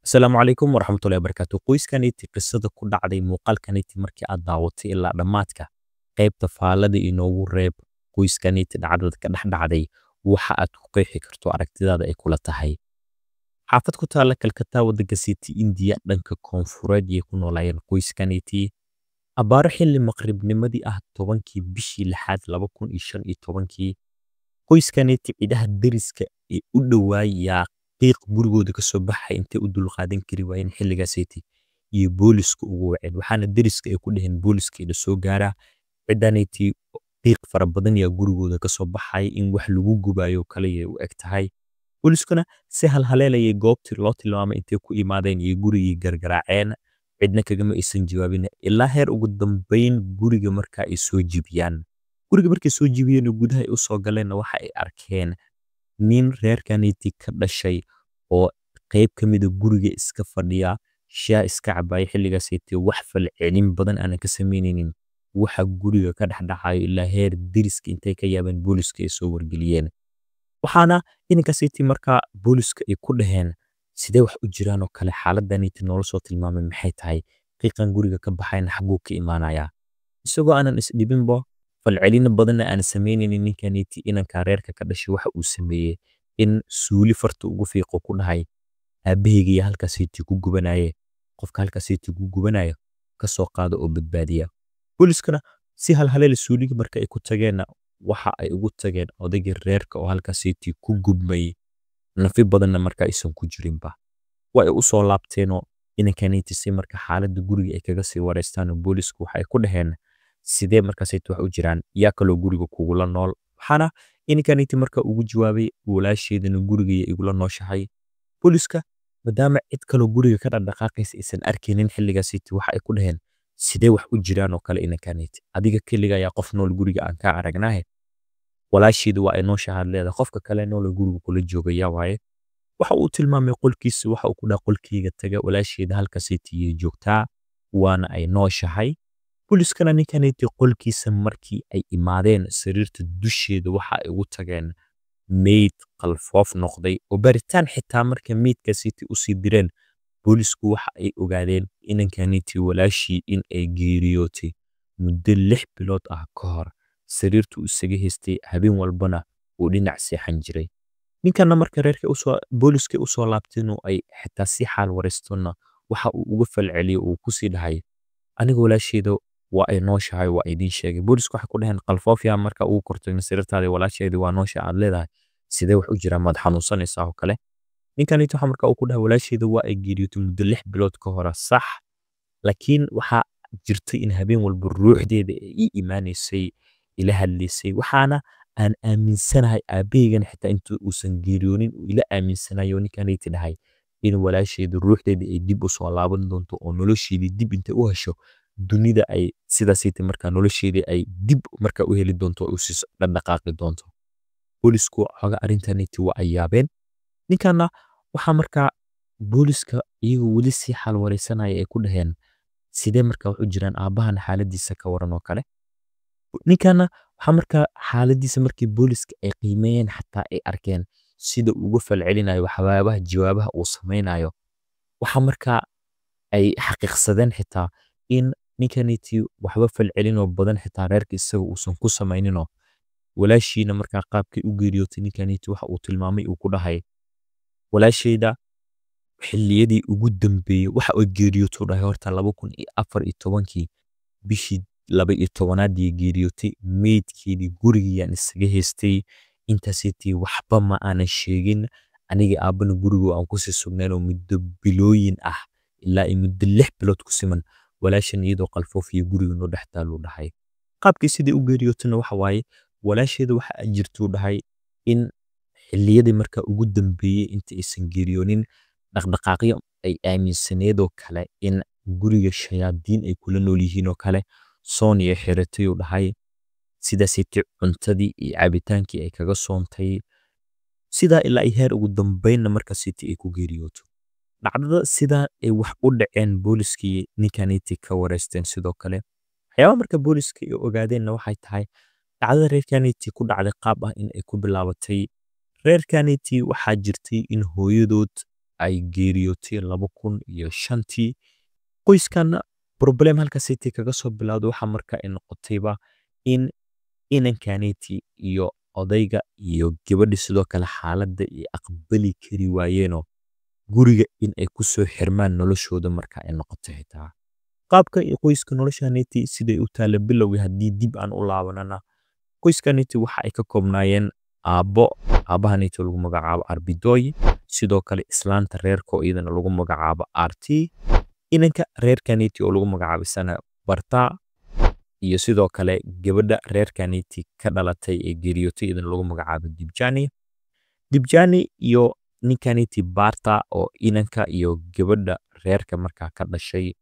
asalaamu calaykum waraxmatullahi wabarakaatu qoyskaniti qisada ku dhacday muuqaalkaniti markii aad daawatay ilaa dhammaadka qaybta faallada inoogu reeb qoyskaniti dhacdada ka dhex dhacday waxa aad ku qeexi karto aragtidaada ay kula tahay xaafad ku taala kalkataa waddanka city india dhanka koonfureed ayay ku noolaayeen qoyskaniti abbaaro xilli maqribnimadii ah 10kii bishii 6aad 2015kii qoyskaniti ciidaha deriska ee u dhawaayaa qiiq gurigooda ka soo baxay intay u dulqaadan kari waayeen xilligaasaytii iyo booliska ugu waceen waxaana deriska ay ku dhaheen booliska soo gaara cidanaytii qiiq fara badan yaa gurigooda ka soo baxay in wax lagu gubayo kale ay u eg tahay booliskuna si halhaleelayay goobtii loo tilmaamay intay ku imaadeen iyo gurigii gargaraaceen cidna kagama aysan jawaabin ilaa heer ugu dambeyn guriga markaa ay soo jibiyaan guriga markay soo jibiyeen gudaha ay u soo galeen waxa ay arkeen nin reerkaniti ka dhashay oo qayb ka mid ah guriga iska fadhiya shaa iska cabay xilligaasaytii wax falcelin badan aan ka sameyneynin waxa guriga ka dhaxdhacayo ilaa heer deriska intay ka yaabeen booliska ay soo wargeliyeen waxaana inankaasaytii markaa booliska ay ku dhaheen sidee wax u jiraan oo kale xaaladaniti nolol soo tilmaamay maxay tahay qiiqan guriga ka baxayna xaguu ka imaanaya isagoo aanan isdhibinbo falcelin badan aan sameyneynin ninkaniti inanka reerka ka dhashay waxa uu sameeyay in suuli farta ugu fiiqo ku dhahay aabahayga halkaasaytii ku gubanaye qofka halkaasaytii ku gubanayo ka soo qaado oo badbaadiya booliskana si halhaleel suuliga marka ay ku tageen waxa ay ugu tageen odaygii reerka oo halkaasaytii ku gubmay nafi badanna marka aysan ku jirinba way u soo laabteenoo inankaniti si marka xaaladda guriga ay kaga sii wareystaan boolisku waxa ay ku dhaheen sidee markaasaytii wax u jiraan yaa kaloo guriga kugula nool waxaana inankaniti marka ugu jawaabay walaasheedana guriga igula nooshahay booliska maadaama cid kaloo guriga ka dhaqaaqaysa aysan arkaynin xilligaasaytii waxa ay ku dhaheen sidee wax u jiraan oo kale inankaniti adiga keliga ayaa qof nool guriga aan ka aragnaahe walaasheedu waa ay nooshahaad leedahay qofka kale nool guriga kula joogaya waaye waxa uu tilmaamay qolkiisa waxa uu ku dhaha qolkeyga taga walaasheeda halkaasaytii joogtaa waana ay nooshahay booliskana ninkaniti qolkiisa markii ay imaadeen sariirta dusheeda waxa ay ugu tageen meyd qalfoof noqday oo baritaan xitaa marka meydkaasiti u sii direen boolisku waxa ay ogaadeen inankaniti walaashii in ay geeriyootay muddo 6 bilood ah ka hor sariirtu isaga haystay habeen walbana uu dhinac seexan jiray ninkana marka reerka booliska u soo laabteen oo ay xitaa si xaal wareystona waxa uu uga falceliyay oo ku sii dhahay aniga walaasheeda waa ay nooshahay waa idin sheegay boolisku waxa ku dhaheen qalfoofya marka uu kortay sariirtaada walaasheeda waa noosha aad leedahay sidee wax u jiraan maad xanuunsanaysaa oo kale ninkaniti waxa marka uu ku dhahay walaasheeda waa ay geeriyootay muddo 6 bilood ka hor sax laakiin waxa jirtay in habeen walba ruuxdeeda ay iimaanaysay ila hadlaysay waxaana aan aaminsanahay aabahaygan xitaa intuu uusan geeriyoonin uu ila aaminsanayo ninkaniti dhahay in walaasheeda ruuxdeeda ay dib u soo laaban doonto oo nolosheedii dib intay u hesho dunida ay sidaasaytii markaa nolosheedii ay dib markaa u heli doonto oo si dhaqaaqi doonto boolisku xoga arrintaniti waa ay yaabeen ninkana waxa markaa booliska iyagoo weli si xal wareysanaya ay ku dhaheen sidee markaa wax u jiraan aabahan xaaladiisa ka waran oo kale ninkana waxa markaa xaaladiisa markii booliska ay qiimeeyeen xataa ay arkeen sida ugu falcelinayo waxyaabaha jawaabaha uu sameynayo waxa markaa ay xaqiiqsadeen xitaa in ninkaniti waxba falcelinoo badan xitaa reerka isaga uusan ku samayninoo walaashiina markaa qaabkay u geeriyootay ninkaniti waxa uu tilmaamay uu ku dhahay walaashayda xilliyadii ugu dambeeyey waxa ay geeriyooto dhahay horta 2014kii bishii 12aad ay geeriyootay meydkeedii gurigayaan isaga haystay intaasaytii waxba ma aanan sheegin aniga aabana guriga aan ku sii sugnaynoo muddo bilooyin ah ilaa ay muddo 6 bilood ku siman walaashan iyadoo qalfoof iyo guriga noo dhex taaluu dhahay qaabkii sidii u geeriyootana waxa waaye walaasheeda waxa jirtuu dhahay in xilliyadii markaa ugu dambeeyey inta aysan geeriyoonin dhaqdhaqaaqyo ay aaminsaneedoo kale in guriga shayaadiin ay kula nool yihiin oo kale sooniya xiratay uu dhahay sidaasaytii cuntadii iyo cabitaankii ay kaga soontay sidaa ilaa ay heer ugu dambeynna markaasaytii ay ku geeriyooto dhacdada sidaa ay wax u dhaceen booliskii ninkaniti ka wareysteen sidoo kale waxyaaba marka booliska ay ogaadeenna waxay tahay dhacdada reerkaniti ku dhacday qaab ah in ay ku bilaabatay reerkaniti waxaa jirtay in hooyadood ay geeriyootay 2005tii. qoyskan problem halkaasaytii kaga soo bilowday waxa markaa ay noqotayba in inankaneyti iyo odayga iyo gabadhi sidoo kale xaaladda ay aqbali kari waayeenoo guriga in ay ku soo xirmaan noloshooda marka ay noqoto xitaa qaabka iyo qoyska noloshaneyti siday u taala bilowgii haddii dib aan u laabanana qoyskaneti waxa ay ka koobnaayeen aabbahaneti lagu magacaabo Arbidooy sidoo kale islaanta reerka oo iyadana lagu magacaabo RT inanka reerkaneti oo lagu magacaabo sana Barta iyo sidoo kale gabadha reerkaneti ka dhalatay ee geeriyootay iyadana lagu magacaabo Dibjani iyo ninkaneti Barta oo inanka iyo gabadha reerka markaa ka dhashay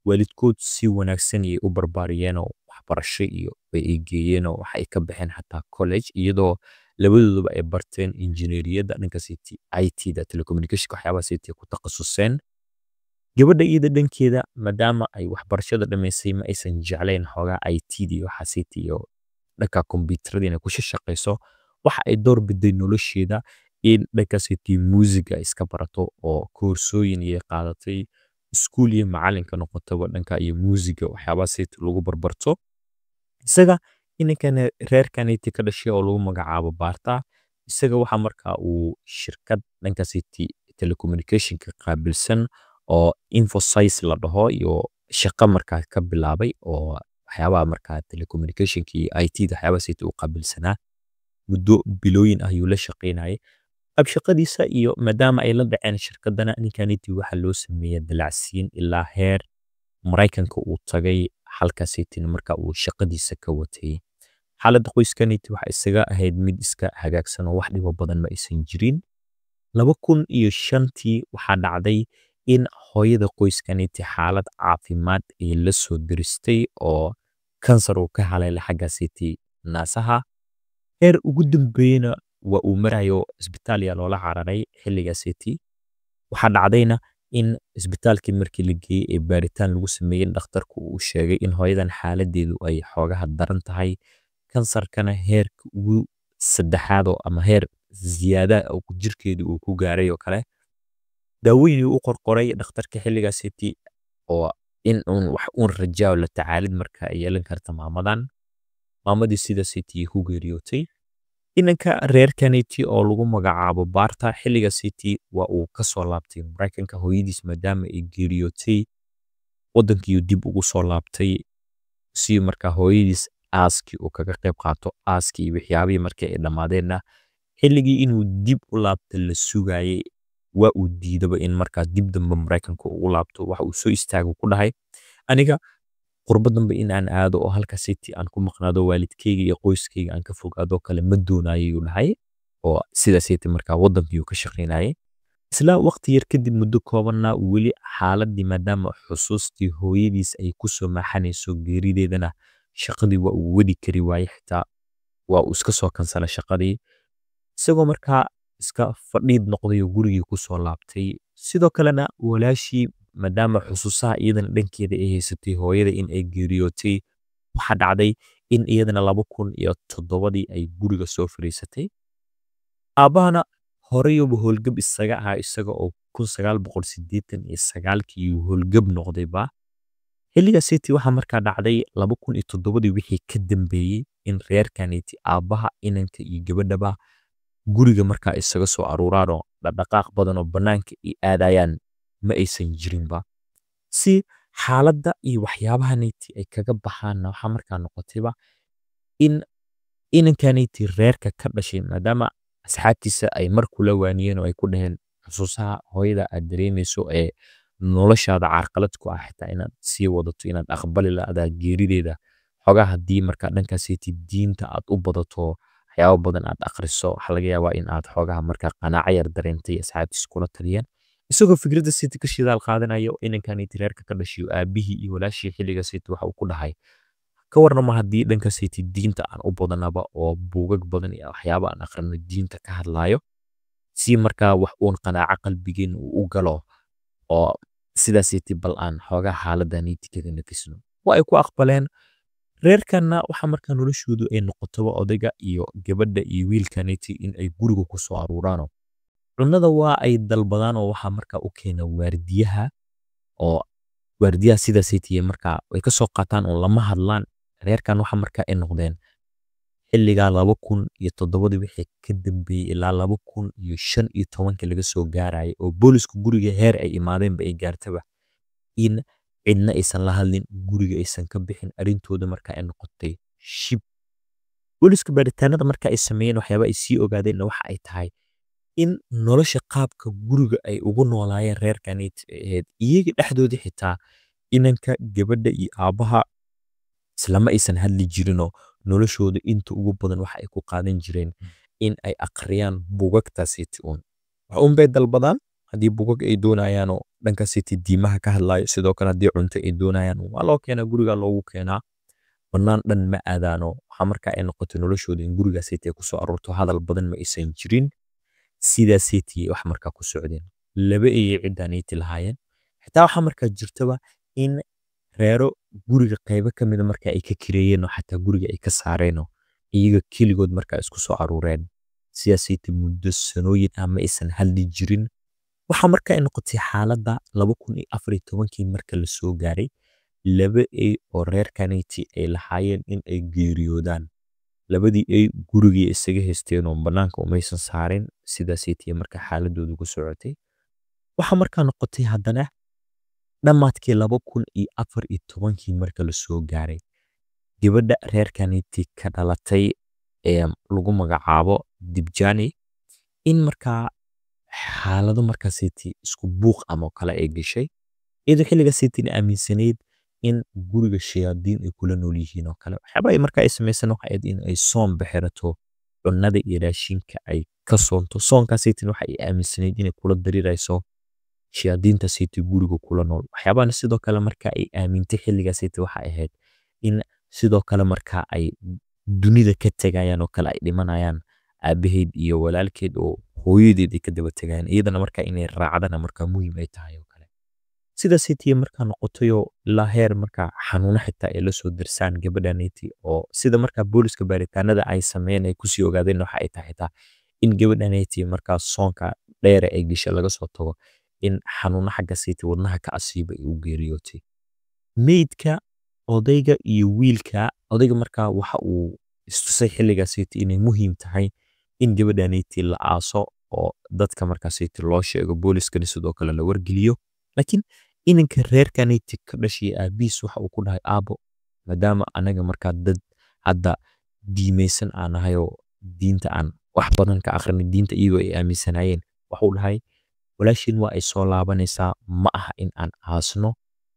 waalidkood si wanaagsan ay u barbaariyeen oo waxbarasho iyo ay geeyeen oo waxa ay ka baxeen xataa college iyadoo labadooduba ay barteen injineeriyadda dhanka IT-da telecommunication waxyaabahaas ku takhasuseen gabadha iyada dhankeeda maadaama ay waxbarashada dhameysay ma aysan jeclayn xoogaa IT-da iyo waxaas iyo dhanka kombiyuutarada inay ku shaqeyso waxa ay door biday nolosheeda in dhankaas muusiga iska barato oo koorsooyin ay qaadatay iskuul iyo macalinka noqotaba dhanka iyo muusiga waxyaabahaas lagu barbarto isaga inankan reerkaneti ka dhashay oo lagu magacaabo Barta isaga waxa markaa uu shirkad dhankaas telecommunication ka qaabilsan oo Infosys la dhaho iyo shaqo markaa ka bilaabay oo waxyaabaha markaa telecommunication iyo IT-da waxyaabahaas uu qaabilsanaa muddo bilooyin ayuu la shaqeynayay abshaqadiisa iyo maadaama ay la dhaceen shirkadana ninkaneti waxa loo sameeyay dalacsiin ilaa heer Mareykanka uu tagay halkaasaytina markaa uu shaqadiisa ka watay xaaladda qoyskaneti waxa isaga ahayd mid iska hagaagsan oo wax dhibo badan ma aysan jirin 2005tii waxaa dhacday in hooyada qoyskaneti xaalad caafimaad ay la soo diristay oo kansar uu ka haleelay xaggaasaytii naasaha heer ugu dambeeyna waa uu marayo isbitaal yaa loola cararay xilligaasaytii waxaa dhacdayna in isbitaalkii markii la geeyey ee baaritaan lagu sameeyey dhakhtarku uu sheegay in hooyadan xaaladeedu ay xoogaha daran tahay kansarkana heerka ugu saddexaad ama heer ziyaada oo jirkeedu uu ku gaaray oo kale daawooyin uu qorqoray dhakhtarka xilligaasaytii oo in wax uun rajaa la tacaalid marka ay yeelan karta maamadii sidaasaytii ku geeriyootay inanka reerkaneti oo lagu magacaabo Barta xilligaasaytii waa uu ka soo laabtay Mareykanka hooyadiis maadaama ay geeriyootay wadankii dib ugu soo laabtay si markaa hooyadiis aaskii uu kaga qayb qaato aaskii waxyaabihii markii ay dhammaadeenna xilligii inuu dib u laabto la sugayay waa uu diidaba in markaa dib dambe Mareykanka uu laabto waxa uu soo istaago ku dhahay aniga qurbo dambe in aan aado oo halkaasaytii aan ku maqnaado waalidkayga iyo qoyskayga aan ka fogaado kale ma doonayo dhahay oo sidaasaytii markaa wadankii uu ka shaqeynayay isla waqti yar kadib muddo koobanna weli xaaladii maadaama xusuustii hooyadiis ay ku soo maaxanayso geerideedana shaqadii waa uu wadi kari waayay xitaa waa uu iska soo kansalay shaqadii isagoo markaa iska fadhiid noqday oo gurigii ku soo laabtay sidoo kalena walaashii maadaama xusuusaha iyadana dhankeeda ay haysatay hooyada in ay geeriyootay waxa dhacday in iyadana 2007dii ay guriga soo fariisatay aabahana horeyba howlgab isaga ahaa isaga oo 1989kii howlgab noqdayba xilligaasaytii waxa markaa dhacday 2007dii wixii ka dambeeyay in reerkaneti aabaha inanka iyo gabadhaba guriga markaa isaga soo aruuraan oo dhaqdhaqaaq badan oo banaanka ay aadayaan ma aysan jirinba si xaaladda iyo waxyaabahaneti ay kaga baxaanna waxaa markaa noqotayba in inankaneti reerka ka dhashay maadaama asxaabtiisa ay mar kula waaniyeen oo ay ku dhaheen xusuusaha hooyada aad dareemayso ee noloshaada carqalad ku ah xitaa inaad sii wadato inaad aqbali la'daa geerideeda xogaa haddii markaa dhankaasaytii diinta aad u badato waxyaabo badan aad akhriso waxa laga yaabaa in aad xoogaha markaa qanaaco yar dareentay asxaabtiisa kula taliyeen isagoo fikradda saytii ka shidaal qaadanayo inankaneti reerka ka dhashay aabihii iyo walaashii xilligaasaytii waxa uu ku dhahay ka warnama haddii dhankaasaytii diinta aan u badanaba oo buugag badan iyo waxyaaba aan akhrino diinta ka hadlaayo si markaa wax uun qanaaco qalbigeena uu u galo oo sidaasaytii bal aan xoogaa xaaladdaneti kaga nafisno waa ay ku aqbaleen reerkanna waxa markaa noloshoodu ay noqotaba odayga iyo gabadha iyo wiilkaneti in ay guriga ku soo aruuraano cunada waa ay dalbadaan oo waxaa markaa u keena waardiyaha oo waardiyaha sidaasaytiye markaa way ka soo qaataan oo lama hadlaan reerkan waxa markaa ay noqdeen xilligaa 2007 wixii ka dambeeyey ilaa 2015 laga soo gaarayay oo boolisku guriga heer ay imaadeenba ay gaartaba in cidna aysan la hadlin guriga aysan ka bixin arrintooda markaa ay noqotay shib booliska baaritaanada marka ay sameeyeen waxyaaba ay sii ogaadeenna waxa ay tahay in nolosha qaabka guriga ay ugu noolaayeen reerkanit ahayd iyaga dhexdoodii xitaa inanka gabadha iyo aabbaha islama aysan hadli jirinoo noloshooda inta ugu badan waxa ay ku qaadan jireen in ay akhriyaan bugagtaasiti uun wax uun bay dalbadaan haddii bugag ay doonayaanoo dhankaasiti diimaha ka hadlaayo sidoo kale haddii cunto ay doonayaan waa loo keenaa guriga loogu keenaa bannaan dhan ma aadaano waxaa markaa ay noqotay noloshooda in gurigaasiti ay kusoo aroorto hadal badan ma aysan jirin sidaasiti wax markaa ku socdeen laba ayay ciddaanayti lahaayeen xitaa waxaa markaa jirtaba in reero guriga qaybo ka mida marka ay ka kireeyeen oo xataa guriga ay ka saareenoo iyaga keligood markaa isku soo aruureen sidaasayta muddo sanooyin ah ma aysan hadli jirin waxaa markaa ay noqotay xaaladda 2014 marka la soo gaaray laba ay oo reerkanayti ay lahaayeen in ay geeriyoodaan labadii ay gurigii isaga haysteen oo bannaanka umaysan saarin sidaasaytiya marka xaaladoodu ku socotay waxaa markaa noqotay haddana dhammaadkii 2014 marka la soo gaaray gabadha reerkaniti ka dhalatay ee lagu magacaabo Dibjani in markaa xaalado markaasiti isku buuq ama kale ay gashay iyadoo xilligaasitina aaminsanayd in guriga shayaadiin ay kula nool yihiin oo kale waxyaaba ay markaa ay samaysan waxay ahayd in ay soon bixirato cunnada iyo raashinka ay ka soonto soonkaasitina waxa ay aaminsanayd inay kula darirayso shayaadiinta saytu guriga kula nool waxyaabana sidoo kale marka ay aamintay xilligaasayta waxa ahayd in sidoo kale marka ay dunida ka tegayaan oo kale ay dhimanayaan aabaheed iyo walaalkeed oo hooyadeed ay ka daba tegayaan iyadana marka inay raacdana marka muhiim ay tahay oo kale sidaasaytiye markaa noqotayoo ilaa heer markaa xanuuno xitaa ay la soo dirsaan gabadhanayti oo sida markaa booliska baaritaanada ay sameeyeen ay kusii ogaadeen waxa ay tahay xitaa in gabadhanayti markaa soonka dheere ay gashay laga soo tago in xanuuno xagga sayta wadnaha ka asiiba ay u geeriyootay meydka odayga iyo wiilka odayga markaa waxa uu istusay xilligaasayta inay muhiim tahay in gabadhanayti la aaso oo dadka markaasayta loo sheego booliskani sidoo kale la wargeliyo laakiin inanka reerkanayti ka dhashay aabiis waxa uu ku dhahay aabo maadaama anaga markaa dad hadda diimaysan aan nahay oo diinta aan wax badan ka akhrinay diinta iyagoo ay aaminsanaayeen waxuu dhahay walaashin waa ay soo laabanaysaa ma aha in aan aasno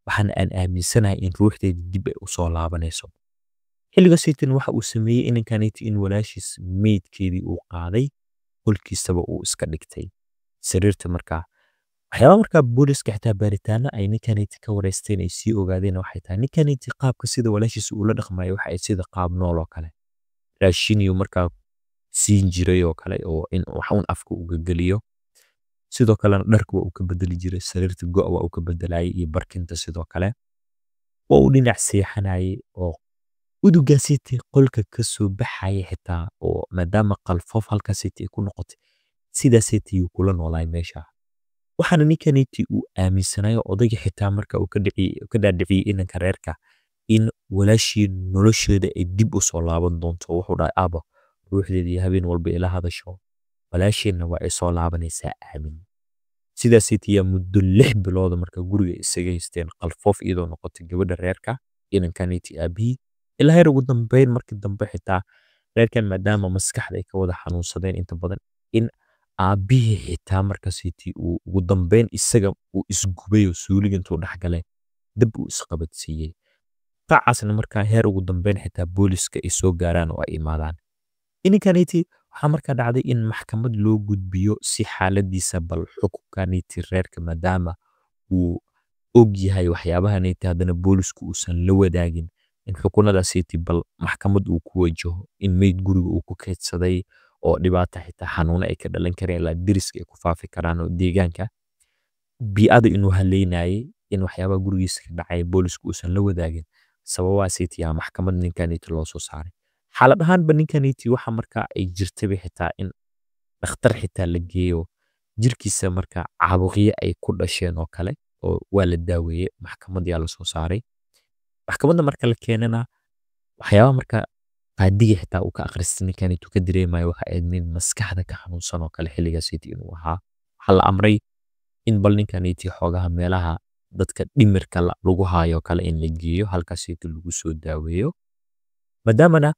waxaana aan aaminsanahay in ruuxdeeda dib ay u soo laabanayso xilligaasaytan waxa uu sameeyey inankanayti in walaashiis meydkeedii uu qaaday qolkiisaba uu iska dhigtay sariirta markaa waxyaaba markaa booliska xitaa baaritaana ay ninkanayti ka wareysteen ay sii ogaadeen waxay tahay ninkanayti qaabka sida walaashiisa uu la dhaqmayo waxa ay sida qaab nool oo kale raashiniyo markaa siin jiray oo kale oo in waxuun afka uga geliyo sidoo kalena dharka waa uu ka bedeli jiray sariirta go' waa uu ka bedelayay iyo barkinta sidoo kale waa uu dhinac seexanayay oo udugaasiti qolka ka soo baxaya xitaa oo maadaama qalfoof halkaasiti ay ku noqotay sidaasiti ayuu kula noolaay meesha waxaana ninkanayti uu aaminsanayo odayga xitaa marka uu ka dhaadhiciyey inanka reerka in walaashii nolosheeda ay dib u soo laaban doonto wuxuu dhahay aaba ruuxdeeda iyo habeen walba ila hadasho walaasheenna waa ay soo laabanaysaa aamin sidaasaytiyaa muddo 6 bilooda marka guriga isaga haysteen qalfoof iyadoo noqotay gabadha reerka inankanayti aabihii ilaa heer ugu dambeyn markii dambe xitaa reerkan maadaama maskaxda ay ka wada xanuunsadeen inta badan in aabbihii xitaa markaasaytii uu ugu dambeyn isaga uu isgubay oo suuliga intuu dhexgalay dab uu isqabadsiiyey qacaasna markaa heer ugu dambeyn xitaa booliska ay soo gaaraan oo ay imaadaan inankanayti waxaa markaa dhacday in maxkamad loo gudbiyo si xaaladiisa bal xukunkanayti reerka maadaama uu og yahay waxyaabahanayti haddana boolisku uusan la wadaagin in xukunadaasiti bal maxkamad uu ku wajaho in meyd guriga uu ku keydsaday oo dhibaata xitaa xanuuno ay ka dhalan kareen ilaa deriska ay ku faafi karaan oo deegaanka bii'ada inuu haleynayay in waxyaabaha gurigiisa ka dhacay boolisku uusan la wadaagin sababaasiti yaa maxkamad ninkaniti loo soo saaray xaalad ahaanba ninkaniti waxa markaa ay jirtaba xitaa in dhakhtar xitaa la geeyo jirkiisa marka caabuqyo ay ku dhasheen oo kale oo waa la daaweeyey maxkamad yaa la soo saaray maxkamadda marka la keenana waxyaaba marka qaadiga xitaa uu ka akhristay ninkan intuu ka dareemayo waxa ay nin maskaxda ka xanuunsan oo kale xilligaas inuu ahaa waxaa la amray in bal ninkan xoogaha meelaha dadka dhimirka lagu haayo kale in la geeyo halkaas lagu soo daaweeyo maadaamana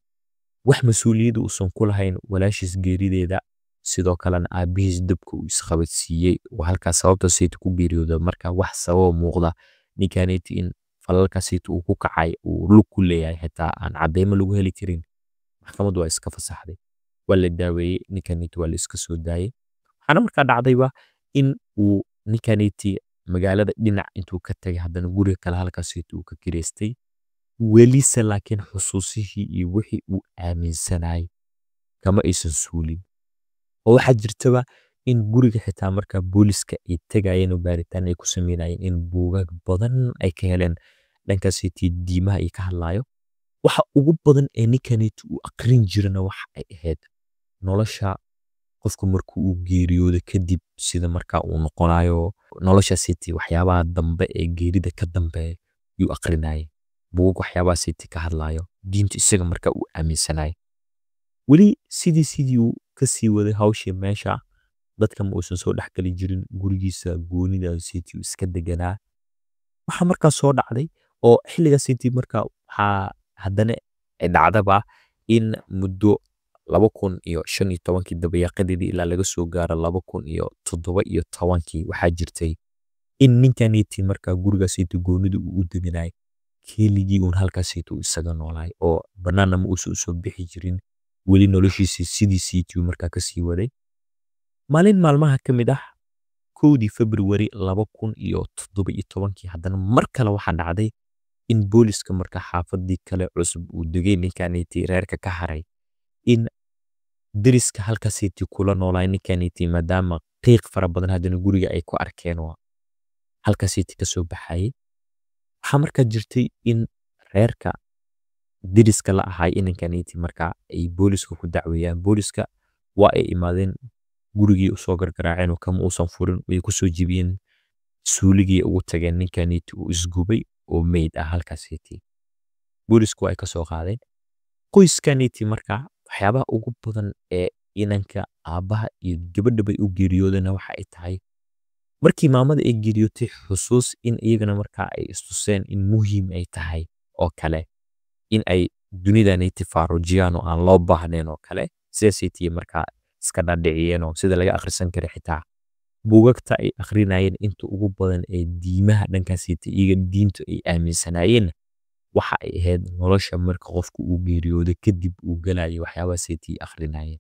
wax mas'uuliyad uusan ku lahayn walaashiis geerideeda sidoo kalena aabihiis dabka uu isqabadsiiyey oo halkaas sababtaas ku geeriyooda marka wax sabab muuqda ninkan in falalkaas uu ku kacay uu lug ku leeyahay xitaa aan cadeymo lagu heli karin maxkamaddu waa iska fasaxday waa la daaweeyey ninkan waa la iska soo daayay waxaana markaa dhacdayba in uu ninkan magaalada dhinac intuu ka tagay haddana guriga kale halkaas uu ka kireystay welise laakiin xusuusihii iyo wixii uu aaminsanay kama aysan suulin oo waxaa jirtaba in guriga xitaa markaa booliska ay tagayeen oo baaritaan ay ku sameynayeen in buugaag badan ay ka heleen dhankaas diimaha ay ka hadlayo waxa ugu badan ee ninkan uu aqrin jirana waxa ay ahayd nolosha qofku markuu uu geeriyoodo kadib sida markaa uu noqonayo nolosha waxyaabaha dambe ee geerida ka dambeeya yuu aqrinayay buug waxyaabaha ka hadlayo diinta isaga markaa uu aaminsanay weli sidii uu ka sii waday hawshii meesha dadka ma uusan soo dhexgali jirin gurigiisa goonida uu iska deganaa waxa markaa soo dhacday oo xilligaas markaa waxaa haddana dhacdaba in muddo 2015 dabayaaqadeedii ilaa laga soo gaaro 2017 waxaa jirtay in ninkan markaa gurigaas goonida uu u deganay keligii uun halkaas uu isaga noolaay oo banaana ma uusan soo bixi jirin weli noloshiisa sidii markaa ka sii waday maalin maalmaha ka mid ah 1 February 2017 haddana mar kale waxaa dhacday in booliska markaa xaafadii kale cusub uu degay ninkan reerka ka haray in deriska halkaas kula noolay ninkan maadaama qiiq fara badan haddana guriga ay ku arkeen oo halkaas ka soo baxay waxaa markaa jirtay in reerka deriska la ahay inankan markaa ay booliska ku dacweeyaan booliska waa ay imaadeen gurigii u soo gargaraaceen oo kama uusan furin way ku soo jibiyeen suuligii ugu tageen ninkan uu isgubay oo meyd ah halkaas boolisku ay ka soo qaadeen qoyskan markaa waxyaabaha ugu badan ee inanka aabaha iyo gabadha bay u geeriyoodana waxa ay tahay markii maamada ay geeriyootay xusuus in iyagana markaa ay istuseen in muhiim ay tahay oo kale in ay dunidan faarujiyaan oo aan loo baahnayn oo kale sidaas markaa iska dhadhiciyeen oo sida laga akhrisan kara xitaa buugagta ay akhrinayeen inta ugu badan ee diimaha dhankaas iyaga diinta ay aaminsanayeen waxa ay ahayd nolosha marka qofku uu geeriyoodo kadib uu galayo waxyaabahaas akhrinayeen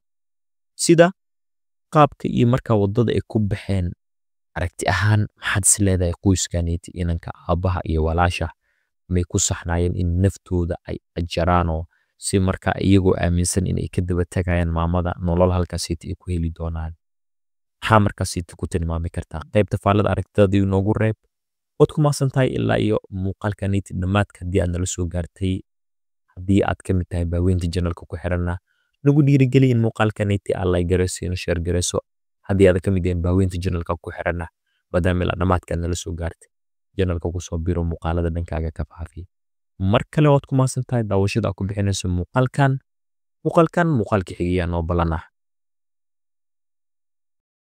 sida qaabka iyo markaa wadada ay ku baxeen aragti ahaan maxaad is leedahay qoyskan inanka aabaha iyo walaasha may ku saxnaayeen in naftooda ay ajaraano si markaa iyagoo aaminsan in ay ka daba tagayaan maamada nolol halkaas ay ku heli doonaan maxaa markaas ku tilmaami kartaa qaybta faallada aragtida inoogu reeb waad ku maasantahay ilaa iyo muuqaalkan dhammaadka haddii aad nala soo gaartay haddii aad ka mid tahay baaweynta janalka ku xirana nagu dhiirigeli in muuqaalkan aad like garayso ina share garayso haddii aad ka mid yahay baaweynta janalka ku xirana maadaama ilaa dhammaadka aad nala soo gaartay janalka ku soo biro muuqaalada dhankaaga ka faafiya mar kale waad ku maasantahay daawashada aad ku bixinayso muuqaalkan muuqaalkii xigiyaa noo balana